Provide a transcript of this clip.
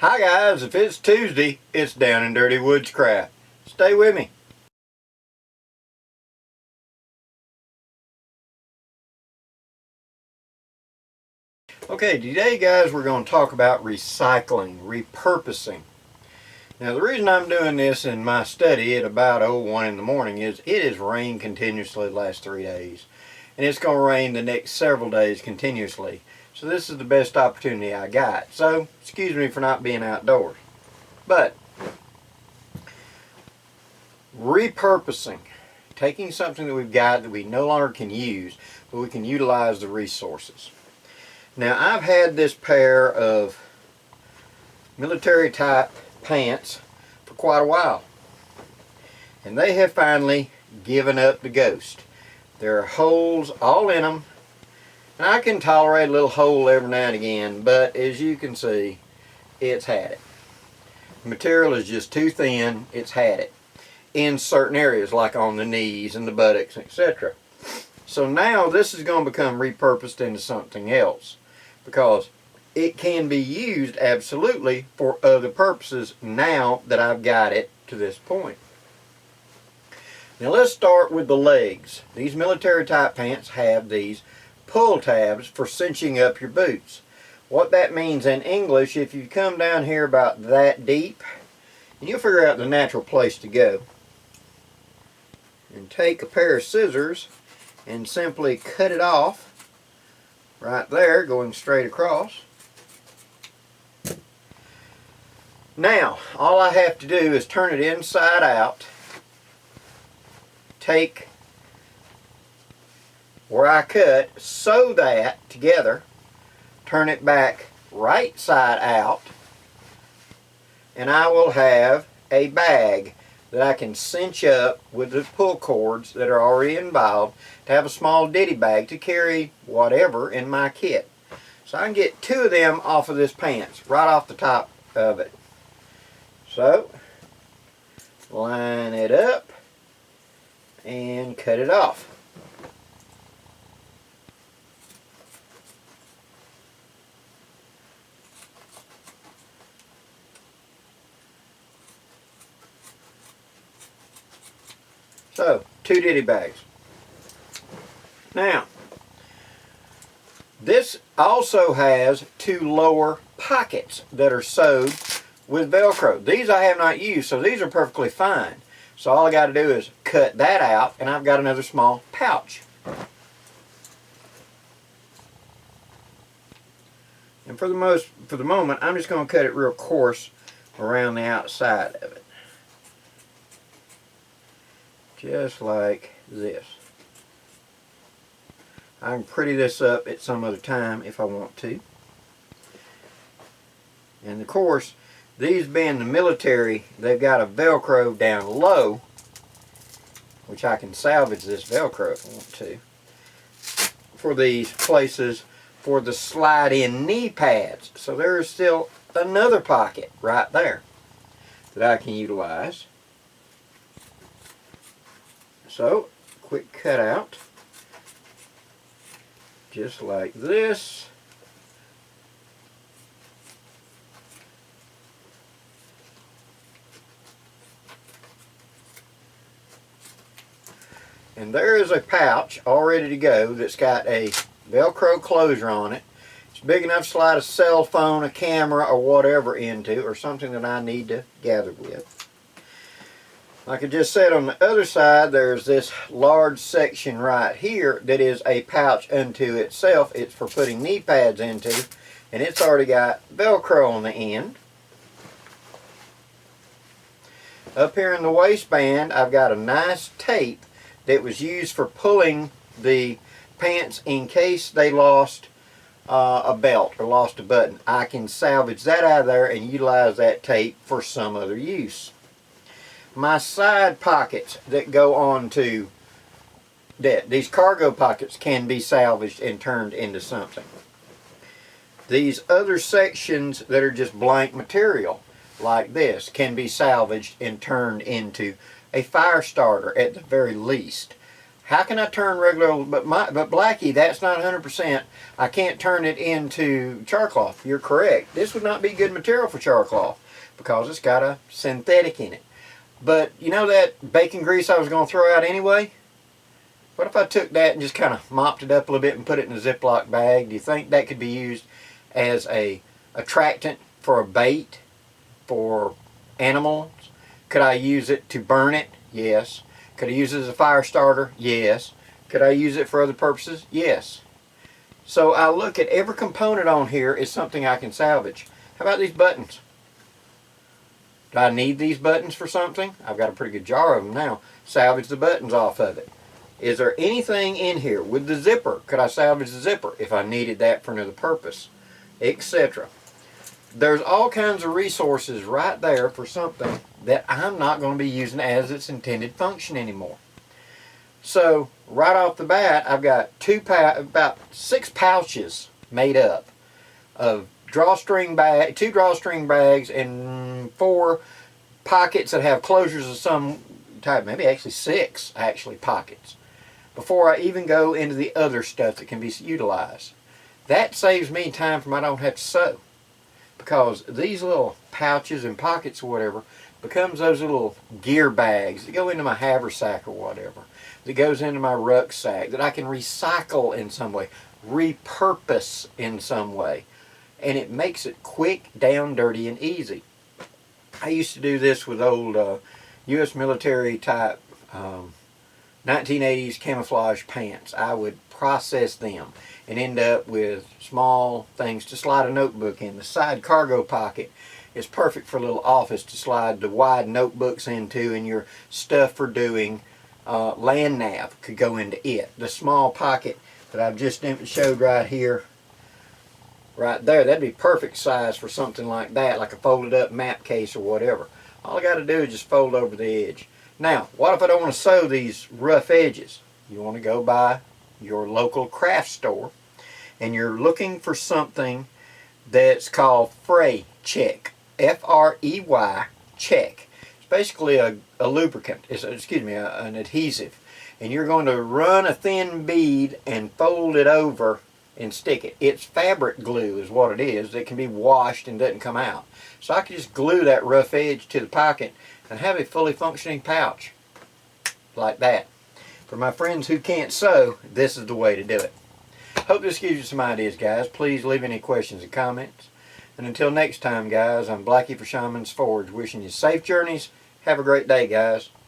Hi guys, if it's Tuesday, it's Down and Dirty Woodscraft. Stay with me. Okay, today guys we're going to talk about recycling, repurposing. Now the reason I'm doing this in my study at about 1 in the morning is it has rained continuously the last 3 days. And it's going to rain the next several days continuously. So this is the best opportunity I got. So, excuse me for not being outdoors. But, repurposing. Taking something that we've got that we no longer can use, but we can utilize the resources. Now, I've had this pair of military type pants for quite a while. And they have finally given up the ghost. There are holes all in them. And I can tolerate a little hole every now and again, but as you can see, it's had it. The material is just too thin, it's had it. In certain areas, like on the knees and the buttocks, etc. So now this is going to become repurposed into something else. Because it can be used absolutely for other purposes now that I've got it to this point. Now let's start with the legs. These military type pants have these pull tabs for cinching up your boots. What that means in English, if you come down here about that deep, and you'll figure out the natural place to go. And take a pair of scissors and simply cut it off right there, going straight across. Now, all I have to do is turn it inside out, take where I cut, sew that together, turn it back right side out, and I will have a bag that I can cinch up with the pull cords that are already involved to have a small ditty bag to carry whatever in my kit. So I can get 2 of them off of this pants, right off the top of it. So, line it up and cut it off. So, 2 ditty bags. Now, this also has 2 lower pockets that are sewed with Velcro. These I have not used, so these are perfectly fine. So all I got to do is cut that out, and I've got another small pouch. And for the moment, I'm just going to cut it real coarse around the outside of it. Just like this. I can pretty this up at some other time if I want to. And of course, these being the military, they've got a Velcro down low, which I can salvage this Velcro if I want to, for these places for the slide-in knee pads. So there is still another pocket right there that I can utilize. So, quick cut out, just like this. And there is a pouch all ready to go that's got a Velcro closure on it. It's big enough to slide a cell phone, a camera, or whatever into, or something that I need to gather with. Like I just said, on the other side, there's this large section right here that is a pouch unto itself. It's for putting knee pads into, and it's already got Velcro on the end. Up here in the waistband, I've got a nice tape that was used for pulling the pants in case they lost a belt or lost a button. I can salvage that out of there and utilize that tape for some other use. My side pockets that go on to that, these cargo pockets, can be salvaged and turned into something. These other sections that are just blank material, like this, can be salvaged and turned into a fire starter at the very least. How can I turn regular old, but Blackie, that's not 100%. I can't turn it into char cloth. You're correct. This would not be good material for char cloth because it's got a synthetic in it. But you know that bacon grease I was going to throw out anyway? What if I took that and just kind of mopped it up a little bit and put it in a Ziploc bag? Do you think that could be used as a attractant for a bait for animals? Could I use it to burn it? Yes. Could I use it as a fire starter? Yes. Could I use it for other purposes? Yes. So I look at every component on here is something I can salvage. How about these buttons? Do I need these buttons for something? I've got a pretty good jar of them now. Salvage the buttons off of it. Is there anything in here with the zipper? Could I salvage the zipper if I needed that for another purpose? Etc. There's all kinds of resources right there for something that I'm not going to be using as its intended function anymore. So right off the bat, I've got about 6 pouches made up of two drawstring bags and 4 pockets that have closures of some type, maybe actually 6 pockets, before I even go into the other stuff that can be utilized. That saves me time from I don't have to sew, because these little pouches and pockets or whatever becomes those little gear bags that go into my haversack or whatever, that goes into my rucksack, that I can recycle in some way, repurpose in some way, and it makes it quick, down, dirty, and easy. I used to do this with old U.S. military type 1980s camouflage pants. I would process them and end up with small things to slide a notebook in. The side cargo pocket is perfect for a little office to slide the wide notebooks into, and your stuff for doing land nav could go into it. The small pocket that I've just showed right here, right there, that'd be perfect size for something like that, like a folded up map case or whatever. All I got to do is just fold over the edge. Now, what if I don't want to sew these rough edges? You want to go by your local craft store and you're looking for something that's called Fray Check. F-R-E-Y check. It's basically a lubricant. It's, an adhesive. And you're going to run a thin bead and fold it over and stick it. It's fabric glue is what it is. It can be washed and doesn't come out. So I can just glue that rough edge to the pocket and have a fully functioning pouch like that. For my friends who can't sew, this is the way to do it. Hope this gives you some ideas, guys. Please leave any questions and comments. And until next time, guys, I'm Blackie for Shaman's Forge, wishing you safe journeys. Have a great day, guys.